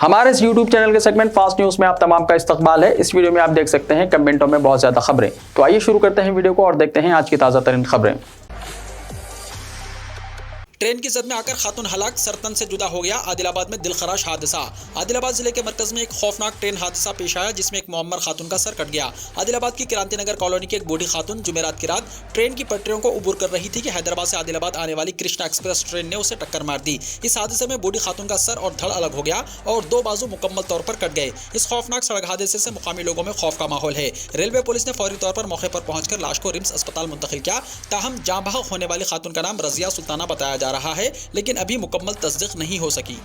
हमारे इस YouTube channel के सेगमेंट फास्ट न्यूज में आप तमाम का इस्तकबाल है। इस वीडियो में आप देख सकते हैं कमेंटों में बहुत ज्यादा खबरें। तो आइए शुरू करते हैं वीडियो को और देखते हैं आज की ताजा तरीन खबरें। ट्रेन की जद में आकर खातून हलाक, सरतन से जुदा हो गया। आदिलाबाद में दिलखराश हादसा। आदिलाबाद जिले के मरकज में एक खौफनाक ट्रेन हादसा पेश आया जिसमें एक मुअम्मर खातून का सर कट गया। आदिलाबाद की क्रांति नगर कॉलोनी की एक बूढ़ी खातून जुमेरात की रात ट्रेन की पटरियों को उबूर कर रही थी कि हैदराबाद से आदिलाबाद आने वाली कृष्णा एक्सप्रेस ट्रेन ने उसे टक्कर मार दी। इस हादसे में बूढ़ी खातून का सर और धड़ अलग हो गया और दो बाजू मुकम्मल तौर पर कट गए। इस खौफनाक सड़क हादसे से मुकामी लोगों में खौफ का माहौल है। रेलवे पुलिस ने फौरी तौर पर मौके पर पहुंचकर लाश को रिम्स अस्पताल मुंतकिल किया। ताहम जाँ बहक होने वाली खातून का नाम रजिया सुल्ताना बताया जा रहा है, लेकिन अभी मुकम्मल तस्दीक नहीं हो सकी।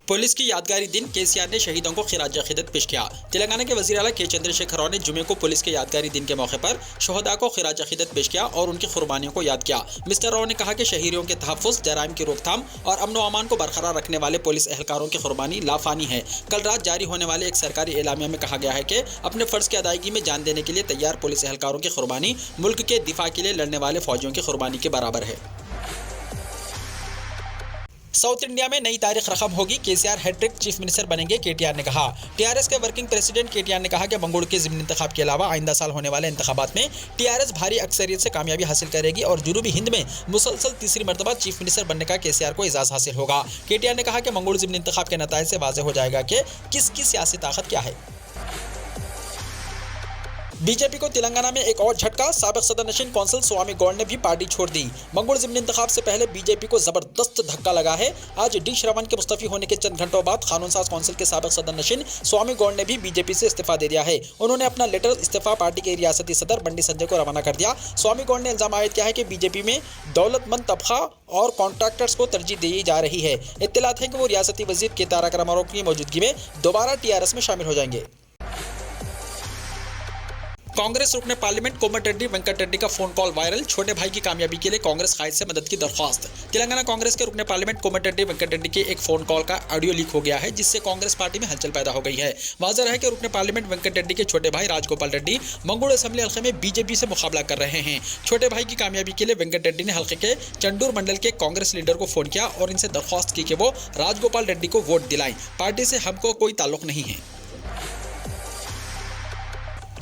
पुलिस की यादगारी दिन, केसीआर ने शहीदों को खिराज अकीदत पेश किया। तेलंगाना के वजीर आला के चंद्रशेखर राव ने जुमे को पुलिस के यादगारी दिन के मौके पर शोहदा को खिराज अकीदत पेश किया और उनकी कुर्बानियों को याद किया। मिस्टर राव ने कहा कि शहीदियों के तहफ़्फ़ुज़, जराइम की रोकथाम और अमन व अमान को बरकरार रखने वाले पुलिस एहलकारों की कुर्बानी लाफानी है। कल रात जारी होने वाले एक सरकारी एलामिया में कहा गया है कि अपने फ़र्ज़ की अदायगी में जान देने के लिए तैयार पुलिस एहलकारों की कुर्बानी मुल्क के दिफा के लिए लड़ने वाले फौजियों की कुर्बानी के बराबर है। साउथ इंडिया में नई तारीख रकम होगी, केसीआर हैट्रिक चीफ मिनिस्टर बनेंगे, केटीआर ने कहा। टीआरएस के वर्किंग प्रेसिडेंट केटीआर ने कहा कि मंगोड़ के ज़िमनी इंतखाब के अलावा आइंदा साल होने वाले इंतखाबात में टीआरएस भारी अक्सरियत से कामयाबी हासिल करेगी और जुनूबी हिंद में मुसलसल तीसरी मरतबा चीफ मिनिस्टर बनने का केसीआर को एजाज़ हासिल होगा। केटीआर ने कहा कि मंगोड़ ज़िमनी इंतखाब के नताइज से वाज़ेह हो जाएगा कि किसकी सियासी ताकत क्या है। बीजेपी को तेलंगाना में एक और झटका, साबिक सदर नशीन कौंसल स्वामी गौड़ ने भी पार्टी छोड़ दी। मंगोड़ ज़िमनी इंतखाब से पहले बीजेपी को जबरदस्त धक्का लगा है। आज डी श्रवण के मुस्तफी होने के चंद घंटों बाद कानून साज कौंसिल के साबिक सदर नशीन स्वामी गौड़ ने भी बीजेपी से इस्तीफा दे दिया है। उन्होंने अपना लेटर इस्तीफा पार्टी के रियासती सदर बंडी संजय को रवाना कर दिया। स्वामी गौड़ ने इल्जाम आयद किया है कि बीजेपी में दौलतमंद तबका और कॉन्ट्रैक्टर्स को तरजीह दी जा रही है। इत्तलात है कि वो रियासती वजीर के तारक रामाराव की मौजूदगी में दोबारा टीआरएस में शामिल हो जाएंगे। कांग्रेस रुकने पार्लियामेंट कोमटिरेड्डी वेंकट रेड्डी का फोन कॉल वायरल, छोटे भाई की कामयाबी के लिए कांग्रेस कायद से मदद की दरख्वास्त। तेलंगाना कांग्रेस के रुकने पार्लियामेंट कोमटिरेड्डी वेंकट रेड्डी के एक फोन कॉल का ऑडियो लीक हो गया है जिससे कांग्रेस पार्टी में हलचल पैदा हो गई है। वाज़ेह है कि रुकने पार्लियामेंट वेंकट रेड्डी के छोटे भाई राजगोपाल रेड्डी मंगोड़ असेंबली हल्के में बीजेपी से मुकाबला कर रहे हैं। छोटे भाई की कामयाबी के लिए वेंकट रेड्डी ने हल्के के चंडूर मंडल के कांग्रेस लीडर को फोन किया और इनसे दरख्वास्त की कि वो राजगोपाल रेड्डी को वोट दिलाएं। पार्टी से हमको कोई ताल्लुक नहीं है।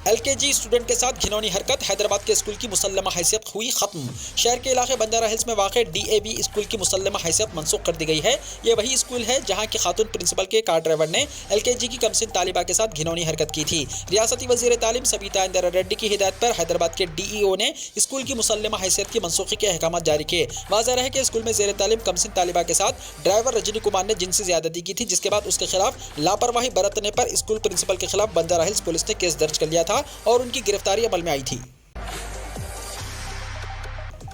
एलकेजी स्टूडेंट के साथ घिनौनी हरकत, हैदराबाद के स्कूल की मुसल्लमा हैसियत हुई खत्म। शहर के इलाके बंजारा हिल्स में वाक़ डीएवी स्कूल की मुसल्लमा हैसियत मनसूख कर दी गई है। ये वही स्कूल है जहां की खातून प्रिंसिपल के कार ड्राइवर ने एलकेजी की कमसिन तालिबा के साथ घिनौनी हरकत की थी। रियासती वज़ीर तालीम सबीता इंदिरा रेड्डी की हिदायत पर हैदराबाद के डीईओ ने स्कूल की मुसल्लमा हैसियत की मनसूखी के अहकाम जारी किए। वाज़ेह है कि स्कूल में ज़ेर तालीम कमसिन तालिबा के साथ ड्राइवर रजनी कुमार ने जिनसी ज़्यादती की थी, जिसके बाद उसके खिलाफ लापरवाही बरतने पर स्कूल प्रिंसिपल के खिलाफ बंजारा हिल्स पुलिस ने केस दर्ज कर लिया था और उनकी गिरफ्तारी अमल में आई थी।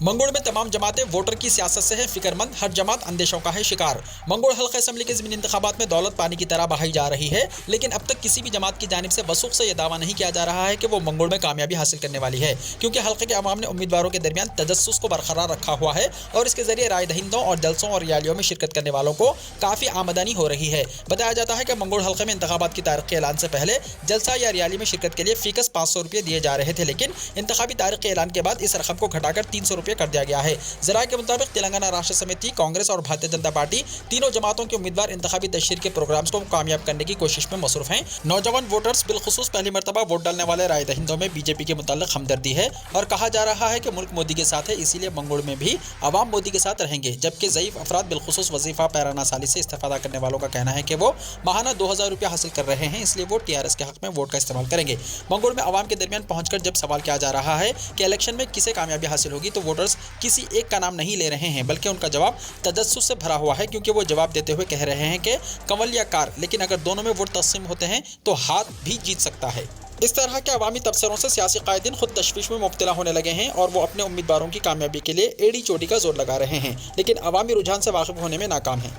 मंगोड़ में तमाम जमातें वोटर की सियासत से है फिक्रमंद, हर जमात अंदेशों का है शिकार। मंगोड़ हल्का असेंबली के ज़मीनी इंतखाबात में दौलत पानी की तरह बहाई जा रही है, लेकिन अब तक किसी भी जमात की जानिब से वसूख से यह दावा नहीं किया जा रहा है कि वो मंगोड़ में कामयाबी हासिल करने वाली है, क्योंकि हल्के के अवाम ने उम्मीदवारों के दरमियान तजस्सुस को बरकरार रखा हुआ है और इसके जरिए राय दहिंदों और जलसों और रैलियों में शिरकत करने वालों को काफ़ी आमदनी हो रही है। बताया जाता है कि मंगोड़ हल्के में इंतखाबात की तारीख के ऐलान से पहले जलसा या रैली में शिरकत के लिए फीकस 500 रुपये दिए जा रहे थे, लेकिन इंतखाबी तारीख के ऐलान के बाद इस रकम को घटाकर 300 रुपये कर दिया गया है। ज़राए के मुताबिक तेलंगाना राष्ट्र समिति, कांग्रेस और भारतीय जनता पार्टी तीनों जमातों के उम्मीदवार इंतखाबी तशहीर के प्रोग्राम्स को कामयाब करने की कोशिश में मसरूफ हैं। नौजवान वोटर्स बिलखुसूस पहली मरतबा वोट डालने वाले राय दहिंदों में बीजेपी के मुताल्लिक हमदर्दी है और कहा जा रहा है कि मुल्क मोदी के साथ है, इसीलिए मंगोड़ में भी अवाम मोदी के साथ रहेंगे। जबकि ज़ईफ अफराद बिलखुसूस वजीफा पैराना साली से इस्तेफादा करने वालों का कहना है कि वो माहाना 2000 रुपया हासिल कर रहे हैं, इसलिए वो टीआरएस के हक में वोट का इस्तेमाल करेंगे। मंगोड़ में अवाम के दरमियान पहुंचकर जब सवाल किया जा रहा है कि इलेक्शन में किसे कामयाबी हासिल होगी, तो वोटर्स किसी एक का नाम नहीं ले रहे हैं, बल्कि उनका जवाब तजस्सुस से भरा हुआ है, क्योंकि वो जवाब देते हुए कह रहे हैं कि कंवल या कार, लेकिन अगर दोनों में वोट तकसीम होते हैं तो हाथ भी जीत सकता है। इस तरह के अवामी तबसरों से सियासी कायदीन खुद तशवीश में मुब्तला होने लगे हैं और वो अपने उम्मीदवारों की कामयाबी के लिए एड़ी चोटी का जोर लगा रहे हैं, लेकिन अवामी रुझान से वाकिफ होने में नाकाम हैं।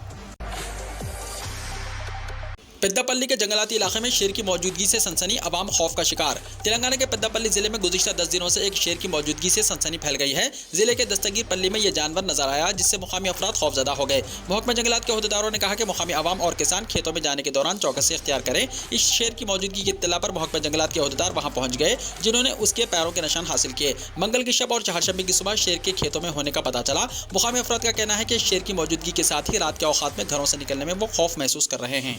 पेद्दापल्ली के जंगलाती इलाके में शेर की मौजूदगी से सनसनी, अवाम खौफ का शिकार। तेलंगाना के पेद्दापल्ली जिले में गुज़िश्ता 10 दिनों से एक शेर की मौजूदगी से सनसनी फैल गई है। जिले के दस्तगीर पल्ली में यह जानवर नजर आया, जिससे मुकामी अफराद खौफजदा हो गए। महकमा जंगलात के अहदेदारों ने कहा कि मुकामी अवाम और किसान खेतों में जाने के दौरान चौकसी इख्तियार करें। इस शेर की मौजूदगी की इत्तला पर महकमा जंगलात के अहदेदार वहां पहुंच गए, जिन्होंने उसके पैरों के निशान हासिल किए। मंगल की शब और चारशंबे की सुबह शेर के खेतों में होने का पता चला। मुकामी अफराद का कहना है कि शेर की मौजूदगी के साथ ही रात के औकात में घरों से निकलने में वो खौफ महसूस कर रहे हैं।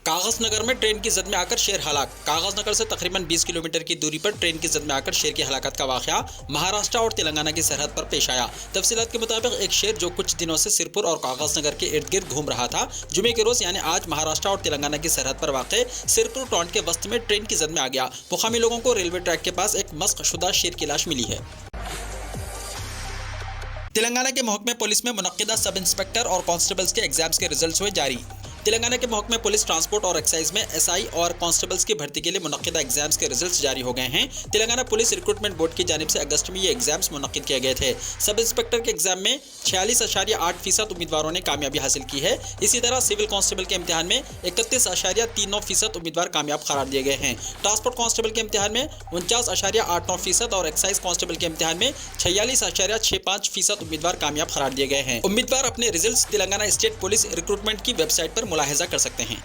कागज नगर में ट्रेन की जद में आकर शेर हलाक। कागज नगर से तकरीबन 20 किलोमीटर की दूरी पर ट्रेन की जद में आकर शेर की हलाकत का वाकया महाराष्ट्र और तेलंगाना की सरहद पर पेश आया। तफसीलात के मुताबिक एक शेर जो कुछ दिनों से सिरपुर और कागज नगर के इर्द गिर्द घूम रहा था, जुमे के रोज यानी आज महाराष्ट्र और तेलंगाना की सरहद पर वाक़े सिरपुर टॉन्ट के वस्त में ट्रेन की जद में आ गया। मुकामी लोगों को रेलवे ट्रैक के पास एक मस्क शुदा शेर की लाश मिली है। तेलंगाना के महकमे पुलिस में मुनक्किदा सब इंस्पेक्टर और कांस्टेबल्स के एग्जाम्स के रिजल्ट्स हुए जारी। तेलंगाना के महकमे पुलिस, ट्रांसपोर्ट और एक्साइज में एसआई और कांस्टेबल्स की भर्ती के लिए मुनक्किदा एग्जाम्स के रिजल्ट्स जारी हो गए हैं। तेलंगाना पुलिस रिक्रूटमेंट बोर्ड की जानिब से अगस्त में ये एग्जाम्स मुनक्किद किए गए थे। सब इंस्पेक्टर के एग्जाम में 46.8% उम्मीदवारों ने कामयाबी हासिल की है। इसी तरह सिविल कांस्टेबल के इम्तिहान में 31.39% उम्मीदवार कामयाब करार दिए गए हैं। ट्रांसपोर्ट कांस्टेबल के इम्तिहान में 49.89% और एक्साइज कांस्टेबल के इम्तिहान में 46.65% उम्मीदवार कामयाब करार दिए गए हैं। उम्मीदवार अपने results Telangana state police recruitment की वेबसाइट पर मुलाहिजा कर सकते हैं।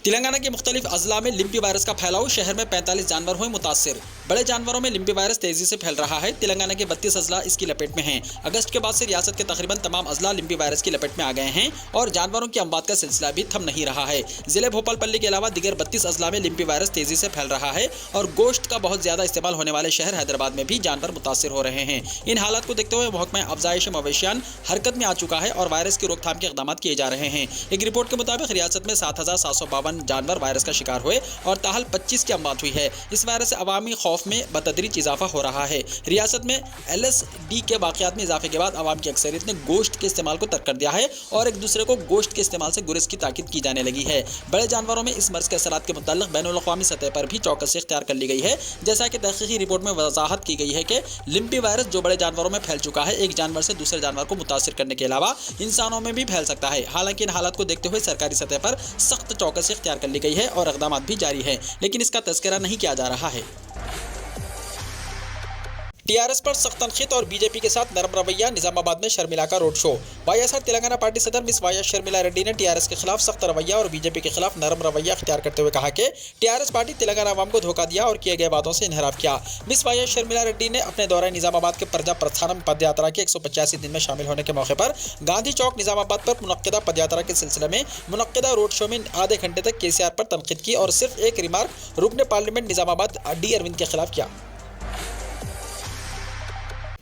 तेलंगाना के मुख्तलिफ अजला में लिम्पी वायरस का फैलाव, शहर में 45 जानवर हुए मुतासिर। बड़े जानवरों में लिम्पी वायरस तेजी से फैल रहा है। तेलंगाना के 32 अजला इसकी लपेट में हैं। अगस्त के बाद से रियासत के तकरीबन तमाम अजला लिम्पी वायरस की लपेट में आ गए हैं और जानवरों की अमवात का सिलसिला भी थम नहीं रहा है। जिले भोपालपल्ली के अलावा दिगर 32 अजला में लिम्पी वायरस तेजी से फैल रहा है और गोश्त का बहुत ज्यादा इस्तेमाल होने वाले शहर हैदराबाद में भी जानवर मुतासिर हो रहे हैं। इन हालात को देखते हुए महकमा अफजाइश मवेशियान हरकत में आ चुका है और वायरस की रोकथाम के इक़दाम किए जा रहे हैं। एक रिपोर्ट के मुताबिक रियासत में 7,752 जानवर वायरस का शिकार हुए और ताहल 25 की अमवात हुई है। इस वायरस से अवामी खौफ में बतदरीज इजाफा हो रहा है। रियासत में LSD के वाकयात में इजाफे के बाद अवाम की अक्सरियत ने गोश्त के इस्तेमाल को तर्क कर दिया है और एक दूसरे को गोश्त के इस्तेमाल से गुरेज की ताकीद की जाने लगी है। बड़े जानवरों में इस मर्ज के असरात के मुताल्लिक बैनुल-अक़वामी सतह पर भी चौकसी इख्तियार कर ली गई है। जैसा कि तहक़ीक़ी रिपोर्ट में वज़ाहत की गई है कि लिम्पी वायरस जो बड़े जानवरों में फैल चुका है, एक जानवर से दूसरे जानवर को मुतासिर करने के अलावा इंसानों में भी फैल सकता है। हालांकि इन हालात को देखते हुए सरकारी सतह पर सख्त चौकसी इख्तियार कर ली गई है और इक़दाम भी जारी है, लेकिन इसका तज़किरा नहीं किया जा रहा है। टीआरएस पर सख्त तनकीद और बीजेपी के साथ नरम रवैया, निजामाबाद में शर्मिला का road show. YSR Telangana party सदर मिस वाई शर्मिला रेड्डी ने टीआरएस के खिलाफ सख्त रवैया और बीजेपी के खिलाफ नरम रवैया अख्तियार करते हुए कहा कि टीआरएस पार्टी तेलंगाना अवाम को धोखा दिया और किए गए वादों से इनहराफ किया। मिस वाई शर्मिला रेड्डी ने अपने दौरे निजामाबाद के प्रजा प्रस्थानम पद यात्रा के 185 दिन में शामिल होने के मौके पर गांधी चौक निजामाबाद पर मुनक्किदा पद यात्रा के सिलसिले में मुनक्किदा रोड शो में आधे घंटे तक केसीआर पर तनकीद की और सिर्फ एक रिमार्क रुकने पार्लियामेंट निजामाबाद डी अरविंद के खिलाफ किया।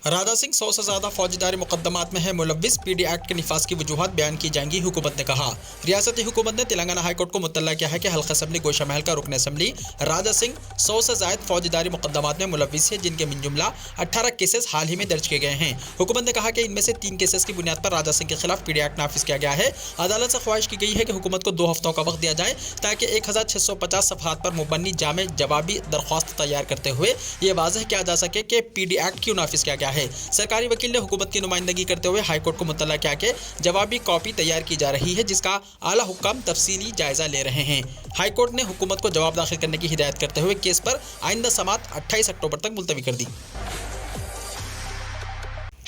राधा सिंह 100 से ज्यादा फौजदारी मुकदमात में है मुलव्विस, पीडी एक्ट के निफाज की वजूहत बयान की जाएंगी, हुकूमत ने कहा। रियासती हुकूमत ने तेलंगाना हाईकोर्ट को मुत्तला किया है कि हल्का असम्बली गोशा महल का रुकन असम्बली राधा सिंह 100 से ज्यादा फौजदारी मुकदमात में मुलव्विस है, जिनके मिन जुमला 18 केसेस हाल ही में दर्ज किए गए हैं। हुकूमत ने कहा कि इनमें से 3 केसेस की बुनियाद पर राधा सिंह के खिलाफ पीडी एक्ट नाफिज किया गया है। अदालत से ख्वाहिश की गई है कि हुकूमत को 2 हफ्तों का वक्त दिया जाए ताकि 1650 सफ़हात पर मुबन्नी जामे जवाबी दरख्वास्त तैयार करते हुए ये वाज़ह किया जा सके कि पीडी एक्ट क्यों नाफिज किया गया है। सरकारी वकील ने हुकूमत की नुमाइंदगी करते हुए हाईकोर्ट को मुत्तला किया कि जवाबी कॉपी तैयार की जा रही है, जिसका आला हुक्काम तफसीली जायजा ले रहे हैं। हाईकोर्ट ने हुकूमत को जवाब दाखिल करने की हिदायत करते हुए केस पर आइंदा समाअत 28 अक्टूबर तक मुलतवी कर दी।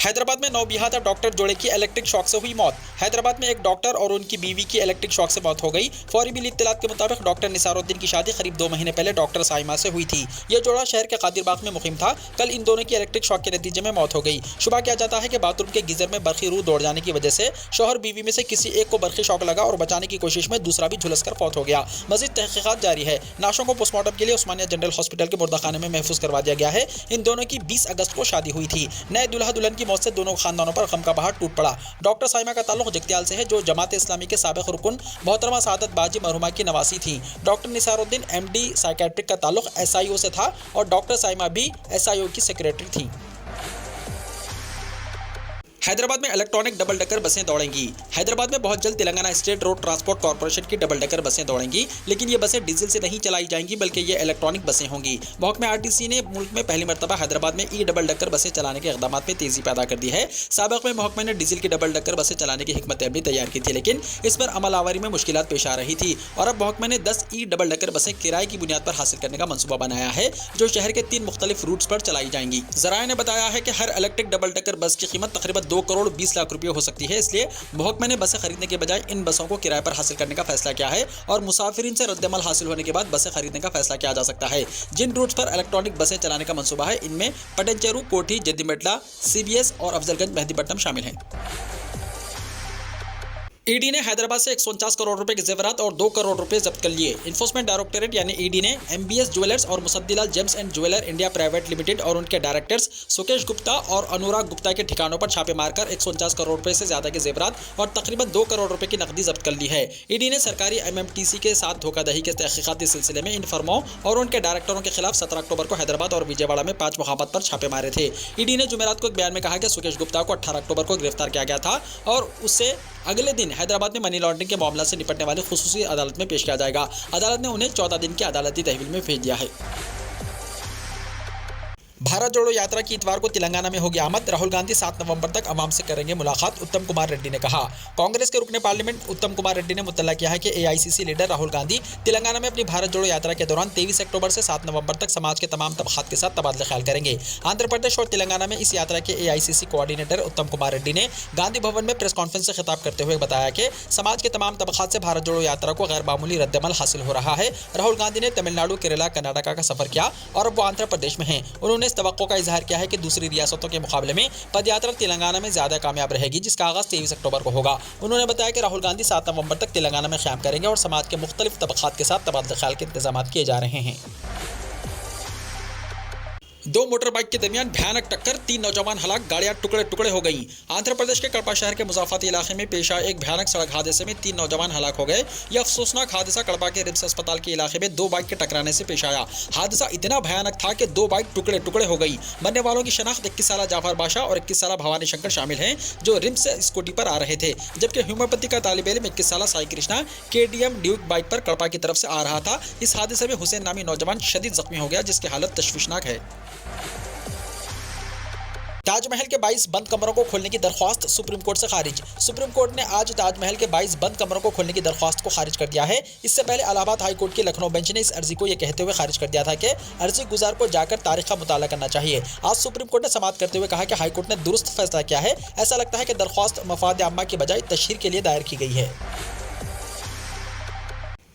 हैदराबाद में 9 बिहाता डॉक्टर जोड़े की इलेक्ट्रिक शॉक से हुई मौत। हैदराबाद में एक डॉक्टर और उनकी बीवी की इलेक्ट्रिक शॉक से मौत हो गई। फौरी मिली इत्तलात के मुताबिक डॉक्टर निसारुद्दीन की शादी करीब 2 महीने पहले डॉक्टर साइमा से हुई थी। यह जोड़ा शहर के कादिरबाग में मुकीम था। कल इन दोनों की इलेक्ट्रिक शॉक के नतीजे में मौत हो गई। शुबा किया जाता है कि बाथरूम के गीजर में बरखी रूह दौड़ जाने की वजह से शौहर बीवी में से किसी एक को बरखी शॉक लगा और बचाने की कोशिश में दूसरा भी झुलसकर फौत हो गया। मजीद तहकीकात जारी है। नाशों को पोस्टमार्टम के लिए उस्मानिया जनरल हॉस्पिटल के मुर्दाखाने में महफूज करवा दिया गया है। इन दोनों की 20 अगस्त को शादी हुई थी। नए दुल्हा दुल्हन की मौत से दोनों खानदानों पर गम का पहाड़ टूट पड़ा। डॉक्टर साइमा का ताल्लुक जगत्याल से है, जो जमात इस्लामी के साबिक रुकन मोहतरमा सादत बाजी मरहुमा की नवासी थी। डॉक्टर निसारुद्दीन MD साइकेट्रिक का ताल्लुक SIO से था और डॉक्टर साइमा भी SIO की सेक्रेटरी थी। हैदराबाद में इलेक्ट्रॉनिक डबल डेकर बसें दौड़ेंगी। हैदराबाद में बहुत जल्द Telangana state road transport corporation की डबल डेकर बसें दौड़ेंगी, लेकिन ये बसें डीजल से नहीं चलाई जाएंगी बल्कि ये इलेक्ट्रॉनिक बसें होंगी। महकमे आरटीसी ने मुल्क में पहली मरतबा हैदराबाद में ई डबल डेकर बसें चलाने के इक़दाम में तेजी पैदा कर दी है। साबिक़ में महकमे ने डीजल की डबल डेकर बसें चलाने की हिकमत अमली तैयार की थी, लेकिन इस पर अमल आवारी में मुश्किलात पेश आ रही थी और अब महकमे ने 10 ई डबल डेकर बसें किराए की बुनियाद पर हासिल करने का मंसूबा बनाया है, जो शहर के 3 मुख्तलिफ रूट्स पर चलाई जाएंगी। ज़राए ने बताया है कि हर इलेक्ट्रिक डबल डेकर बस की कीमत तकरीबन 2 करोड़ 20 लाख रुपये हो सकती है। इसलिए महकमे ने बसें खरीदने के बजाय इन बसों को किराए पर हासिल करने का फैसला किया है और मुसाफिरीन से रद्दमल हासिल होने के बाद बसें खरीदने का फैसला किया जा सकता है। जिन रूट्स पर इलेक्ट्रॉनिक बसें चलाने का मंसूबा है, इनमें पटनचेरू, कोठी, जद्दीमेटला, CBS और अफजलगंज मेहदीपट्टनम शामिल हैं। ईडी ने हैदराबाद से 149 करोड़ रुपए के जेवरात और 2 करोड़ रुपए जब्त कर लिए। इन्फोर्समेंट डायरेक्टोरेट यानी ईडी ने MBS ज्वेलर्स और Musaddilal James and jeweller India private limited और उनके डायरेक्टर्स सुकेश गुप्ता और अनुराग गुप्ता के ठिकानों पर छापे मारकर 149 करोड़ रुपए से ज्यादा के जेवरात और तकरीबन 2 करोड़ रुपए की नकदी जब्त कर ली है। ईडी ने सरकारी MMTC के साथ धोखाधड़ी के तहकीकाती सिलसिले में इन फर्मों और उनके डायरेक्टरों के खिलाफ 17 अक्टूबर को हैदराबाद और विजयवाड़ा में 5 मकामात पर छापे मारे थे। ईडी ने जुमेरात को एक बयान में कहा कि सुकेश गुप्ता को 18 अक्टूबर को गिरफ्तार किया गया था और उससे अगले दिन हैदराबाद में मनी लॉन्ड्रिंग के मामला से निपटने वाली खुसूसी अदालत में पेश किया जाएगा। अदालत ने उन्हें 14 दिन की अदालती तहवील में भेज दिया है। भारत जोड़ो यात्रा की इतवार को तेलंगाना में होगी आमद। राहुल गांधी 7 नवंबर तक अवाम से करेंगे मुलाकात, उत्तम कुमार रेड्डी ने कहा। कांग्रेस के रुकने पार्लियामेंट उत्तम कुमार रेड्डी ने मुत्तला किया है कि AICC लीडर राहुल गांधी तेलंगाना में अपनी भारत जोड़ो यात्रा के दौरान 23 अक्टूबर से 7 नवंबर तक समाज के तमाम तबकात के साथ तबादला ख्याल करेंगे। आंध्र प्रदेश और तेलंगाना में इस यात्रा के AICC कोऑर्डिनेटर उत्तम कुमार रेड्डी ने गांधी भवन में प्रेस कॉन्फ्रेंस से खिताब करते हुए बताया कि समाज के तमाम तबकात से भारत जोड़ो यात्रा को गैर मामूली रद्दमल हासिल हो रहा है। राहुल गांधी ने तमिलनाडु, केरला, कर्नाटका का सफर किया और अब वो आंध्र प्रदेश में हैं। उन्होंने इस तवक्को का इजहार क्या है कि दूसरी रियासतों के मुकाबले में पदयात्रा तेलंगाना में ज्यादा कामयाब रहेगी, जिसका आगाज 23 अक्टूबर को होगा। उन्होंने बताया कि राहुल गांधी 7 नवंबर तक तेलंगाना में क़याम करेंगे और समाज के मुख्तलिफ तबकात के साथ तबादला ख्याल के इंतजाम किए जा रहे हैं। 2 मोटर बाइक के दरमियान भयानक टक्कर, 3 नौजवान हलाक, गाड़ियां टुकड़े टुकड़े हो गई। आंध्र प्रदेश के कड़पा शहर के मुजाफाती इलाके में पेश आए एक भयानक सड़क हादसे में 3 नौजवान हलाक हो गए। यह अफसोसनाक हादसा कड़पा के रिम्स अस्पताल के इलाके में 2 बाइक के टकराने से पेश आया। हादसा इतना भयानक था कि 2 बाइक टुकड़े टुकड़े हो गई। मरने वालों की शनाख्त 21 साला जाफर बादशाह और 21 साला भवानी शंकर शामिल हैं, जो रिम्स से स्कूटी पर आ रहे थे, जबकि होम्योपैथी का तालिब इल्म 21 साला Sai Krishna KTM Duke bike पर कड़पा की तरफ से आ रहा था। इस हादसे में हुसैन नामी नौजवान शदीद जख्मी हो गया, जिसकी हालत तशवीशनाक है। ताजमहल के 22 बंद कमरों को खोलने की दरख्वास्त सुप्रीम कोर्ट से खारिज। सुप्रीम कोर्ट ने आज ताजमहल के 22 बंद कमरों को खोलने की दरख्वास्त को खारिज कर दिया है। इससे पहले इलाहाबाद हाई कोर्ट के लखनऊ बेंच ने इस अर्जी को यह कहते हुए खारिज कर दिया था कि अर्जी गुजार को जाकर तारीख का मुताला करना चाहिए। आज सुप्रीम कोर्ट ने समाअत करते हुए कहा कि हाई कोर्ट ने दुरुस्त फैसला किया है। ऐसा लगता है कि दरख्वास्त मफाद आम्मा की बजाय तशहीर के लिए दायर की गई है।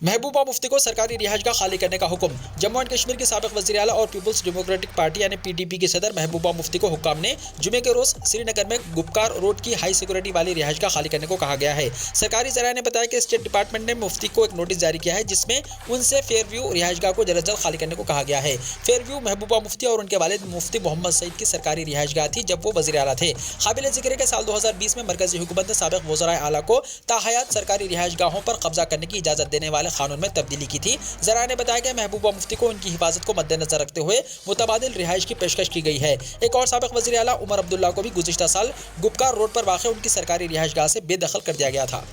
महबूबा मुफ्ती को सरकारी रिहाइशगाह खाली करने का हुक्म। जम्मू एंड कश्मीर की साबिक वज़ीर आला और पीपल्स डेमोक्रेटिक पार्टी यानी PDP की सदर महबूबा मुफ्ती को हुक्काम ने जुमे के रोज श्रीनगर में गुपकार रोड की हाई सिक्योरिटी वाली रिहाइशगाह खाली करने को कहा गया है। सरकारी ज़राए ने बताया कि स्टेट डिपार्टमेंट ने मुफ्ती को एक नोटिस जारी किया है, जिसमें उनसे फेयरव्यू रिहाइशगाह को जल्द जल्द खाली करने को कहा गया है। फेयरव्यू महबूबा मुफ्ती और उनके वालिद मुफ्ती मोहम्मद सईद की सरकारी रिहाइशगाह थी जब वो वज़ीर आला थे। काबिल ज़िक्र के साल 2020 में मरकजी हुकूमत ने साबिक वज़राए आला को ताहयात सरकारी रिहाइशगाहों पर कब्जा करने की इजाज़त देने वाले कानून में तब्दीली की थी। ज़राए ने बताया कि महबूबा मुफ्ती को उनकी हिफाजत को मद्देनजर रखते हुए मुतबादिल रिहाइश की पेशकश की गई है। एक और साबिक वज़ीर आला उमर अब्दुल्ला को भी गुज़िश्ता साल गुपकार रोड पर वाक़ उनकी सरकारी रिहाइशगाह से बेदखल कर दिया गया था।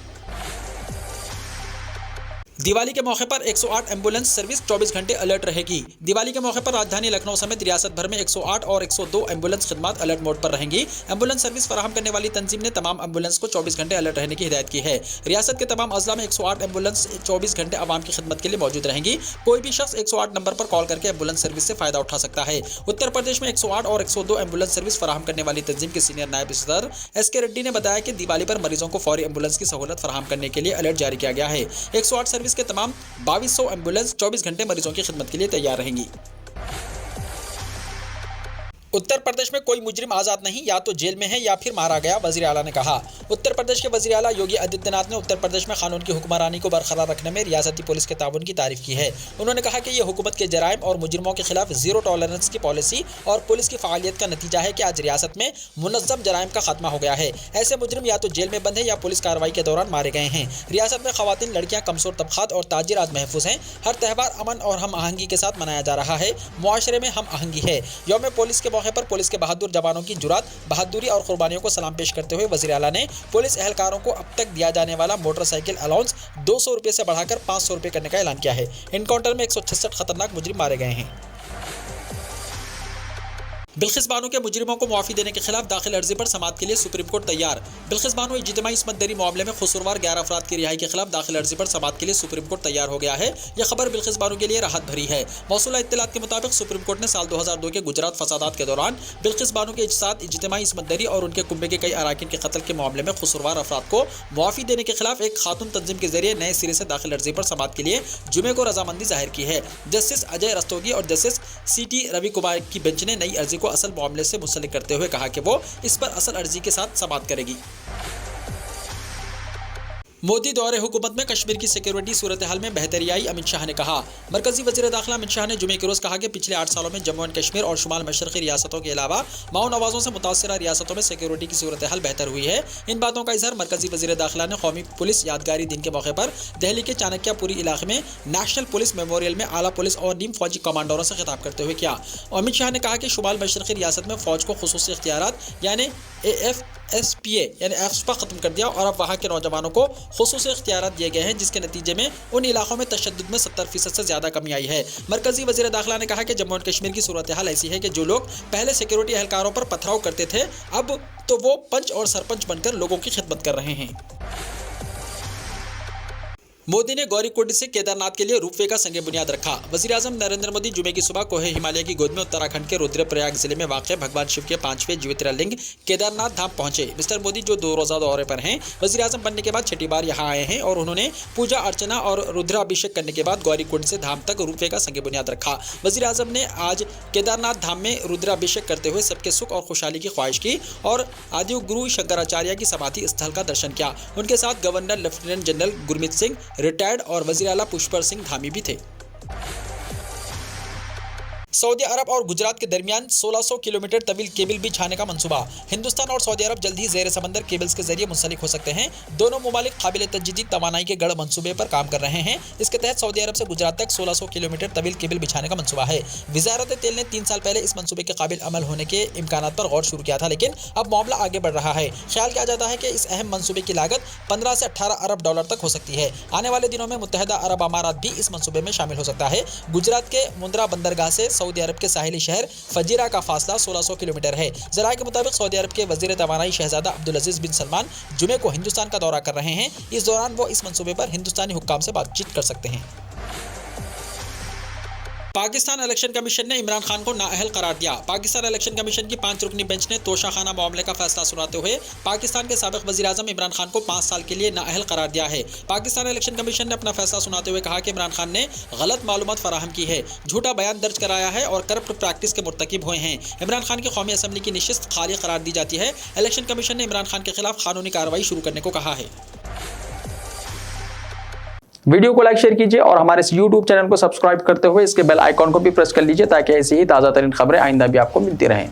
दिवाली के मौके पर 108 एम्बुलेंस सर्विस 24 घंटे अलर्ट रहेगी। दिवाली के मौके पर राजधानी लखनऊ समेत रियासत भर में 108 और 102 एम्बुलेंस खिदमात अलर्ट मोड पर रहेंगी। एम्बुलेंस सर्विस फराहम करने वाली तंजीम ने तमाम एम्बुलेंस को 24 घंटे अलर्ट रहने की हिदायत की है। रियासत के तमाम अजला में 108 एम्बुलेंस 24 घंटे आवाम की खिदमत के लिए मौजूद रहेंगी। कोई भी शख्स 108 नंबर पर कॉल करके एम्बुलेंस सर्विस से फायदा उठा सकता है। उत्तर प्रदेश में 108 और 102 एम्बुलेंस सर्विस फराहम करने वाली तंजीम के सीनियर नायब सदर SK रेड्डी ने बताया कि दिवाली पर मरीजों को फौरी एम्बुलेंस की सहूलत फराहम करने के लिए अलर्ट जारी किया गया है। 108 सर्विस के तमाम 2200 एम्बुलेंस 24 घंटे मरीजों की खिदमत के लिए तैयार रहेंगी। उत्तर प्रदेश में कोई मुजरिम आज़ाद नहीं, या तो जेल में है या फिर मारा गया, वज़ीर आला ने कहा। उत्तर प्रदेश के वज़ीर आला योगी आदित्यनाथ ने उत्तर प्रदेश में कानून की हुक्मरानी को बरकरार रखने में रियासती पुलिस के ताउन की तारीफ की है। उन्होंने कहा कि यह हुकूमत के जराइम और मुजरिमों के खिलाफ जीरो टॉलरेंस की पॉलिसी और पुलिस की फ़ालियत का नतीजा है कि आज रियासत में मुनज़्ज़म जराइम का खात्मा हो गया है। ऐसे मुजरिम या तो जेल में बंद है या पुलिस कार्रवाई के दौरान मारे गए हैं। रियासत में ख़वातीन, लड़कियाँ, कमज़ोर तबक़ात और ताजिर आज महफूज हैं। हर त्यौहार अमन और हम आहंगी के साथ मनाया जा रहा है। मुआशरे में हम आहंगी है। यौम पुलिस के मौके पर पुलिस के बहादुर जवानों की जुरात, बहादुरी और कुर्बानियों को सलाम पेश करते हुए वज़ीर आला ने पुलिस एहलकारों को अब तक दिया जाने वाला मोटरसाइकिल अलाउंस 200 रुपये से बढ़ाकर 500 रुपये करने का ऐलान किया है। एनकाउंटर में 166 खतरनाक मुजरिम मारे गए हैं। बिल्किस बानो के मुजरिमों को मुआफ़ी देने के खिलाफ दाखिल अर्जी पर समाअत के लिए सुप्रीम कोर्ट तैयार। बिल्किस बानो इज्तिमाई इस्मत-दरी मामले में कसूरवार 11 अफराद की रिहाई के खिलाफ दाखिल अर्जी पर समाअत के लिए सुप्रीम कोर्ट तैयार हो गया है। यह खबर बिल्किस बानो के लिए राहत भरी है। मौसूला इत्तलात के मुताबिक सुप्रीम कोर्ट ने साल 2002 के गुजरात फसादात के दौरान बिल्किस बानो के साथ इज्तिमाई इस्मत-दरी और उनके कुंबे के कई अराकीन के कत्ल के मामले में कसूरवार अफराद को मुआफ़ी देने के खिलाफ एक खातून तंजीम के जरिए नए सिरे से दाखिल अर्जी पर समाअत के लिए जुमे को रजामंदी जाहिर की है। जस्टिस अजय रस्तोगी और जस्टिस CT रवि कुमार की बेंच ने नई अर्जी को असल मामले से मुंसलिक करते हुए कहा कि वो इस पर असल अर्जी के साथ समाअत करेगी। मोदी दौरे हुकूमत में कश्मीर की सिक्योरिटी सूरत हाल में बेहतरी आई, अमित शाह ने कहा। मरकजी वज़ीर दाखिला अमित शाह ने जुमे के रोज़ कहा कि पिछले 8 सालों में जम्मू एंड कश्मीर और शुमाल मशरक़ी रियासतों के अलावा माओ नवाजों से मुतासरा रियासतों में सिक्योरिटी की सूरत हाल बेहतर हुई है। इन बातों का इजहार मरकजी वज़ीर दाखिला ने कौमी पुलिस यादगारी दिन के मौके पर दिल्ली के चाणक्यपुरी इलाके में नेशनल पुलिस मेमोरियल में आला पुलिस और नीम फौजी कमांडरों से खिताब करते हुए किया। अमित शाह ने कहा कि शुमाल मशरक़ी रियासत में फौज को खुसूसी इख्तियारात यानी AFSPA यानी एफ्सपा खत्म कर दिया और अब वहाँ के नौजवानों को खुसूसी इख्तियारात दिए गए हैं, जिसके नतीजे में उन इलाकों में तशद्दुद में 70% से ज़्यादा कमी आई है। मरकजी वज़ीर दाखिला ने कहा कि जम्मू एंड कश्मीर की सूरत हाल ऐसी है कि जो लोग पहले सिक्योरिटी एहलकारों पर पथराव करते थे, अब तो वो पंच और सरपंच बनकर लोगों की खिदमत कर रहे हैं। मोदी ने गौरीकुंड से केदारनाथ के लिए रोपवे का संग बुनियाद रखा। वज़ीर आज़म नरेंद्र मोदी जुमे की सुबह कोहे हिमालय की गोद में उत्तराखंड के रुद्रप्रयाग जिले में वाक़ भगवान शिव के 5वें ज्योतिर्लिंग केदारनाथ धाम पहुंचे। मिस्टर मोदी जो 2 रोज़ा दौरे पर हैं, वज़ीर आज़म बनने के बाद छठी बार यहां आए हैं और उन्होंने पूजा अर्चना और रुद्राभिषेक करने के बाद गौरीकुंड से धाम तक रोपवे का संग बुनियाद रखा। वज़ीर आज़म ने आज केदारनाथ धाम में रुद्राभिषेक करते हुए सबके सुख और खुशहाली की ख्वाहिश की और आदि गुरु शंकराचार्य की समाधि स्थल का दर्शन किया। उनके साथ governor lieutenant general Gurmeet Singh retired और वज़ीर आला पुष्कर सिंह धामी भी थे। सऊदी अरब और गुजरात के दरमियान 1600 किलोमीटर तवील केबल बिछाने का मंसूबा। हिंदुस्तान और सऊदी अरब जल्द ही ज़ेर समंदर केबल्स के जरिए मुंसलिक हो सकते हैं। दोनों मुमालिक काबिल तजदीद तवानाई के गढ़ मंसूबे पर काम कर रहे हैं। इसके तहत सऊदी अरब से गुजरात तक 1600 किलोमीटर तवील केबल बिछाने का मंसूबा है। वज़ारत तेल ने 3 साल पहले इस मंसूबे के काबिल अमल होने के इम्कानात पर गौर शुरू किया था, लेकिन अब मामला आगे बढ़ रहा है। ख्याल किया जाता है कि इस अहम मंसूबे की लागत 15 से 18 अरब डॉलर तक हो सकती है। आने वाले दिनों में मुत्तहिदा अरब अमारात भी इस मंसूबे में शामिल हो सकता है। गुजरात के मुंद्रा बंदरगाह से सऊदी अरब के साहिली शहर फजीरा का फासला 1600 किलोमीटर है। ज़राए के मुताबिक सऊदी अरब के वज़ीर तवानाई शहजादा अब्दुल अजीज बिन सलमान जुमे को हिंदुस्तान का दौरा कर रहे हैं। इस दौरान वो इस मंसूबे पर हिंदुस्तानी हुक्काम से बातचीत कर सकते हैं। पाकिस्तान इलेक्शन कमीशन ने इमरान खान को नाअहल करार दिया। पाकिस्तान इलेक्शन कमीशन की 5 रुकनी बेंच ने तोशाखाना मामले का फैसला सुनाते हुए पाकिस्तान के साबिक वज़ीर आज़म इमरान खान को 5 साल के लिए नाअहल करार दिया है। पाकिस्तान इलेक्शन कमीशन ने अपना फैसला सुनाते हुए कहा कि इमरान खान ने गलत मालूमात फराहम की है, झूठा बयान दर्ज कराया है और करप्ट प्रैक्टिस के मुर्तकिब हुए हैं। इमरान खान की कौमी असम्बली की नशिस्त खाली करार दी जाती है। इलेक्शन कमीशन ने इमरान खान के खिलाफ कानूनी कार्रवाई शुरू करने को कहा है। वीडियो को लाइक शेयर कीजिए और हमारे इस YouTube चैनल को सब्सक्राइब करते हुए इसके बेल आइकॉन को भी प्रेस कर लीजिए ताकि ऐसी ही ताज़ा तरीन खबरें आइंदा भी आपको मिलती रहें।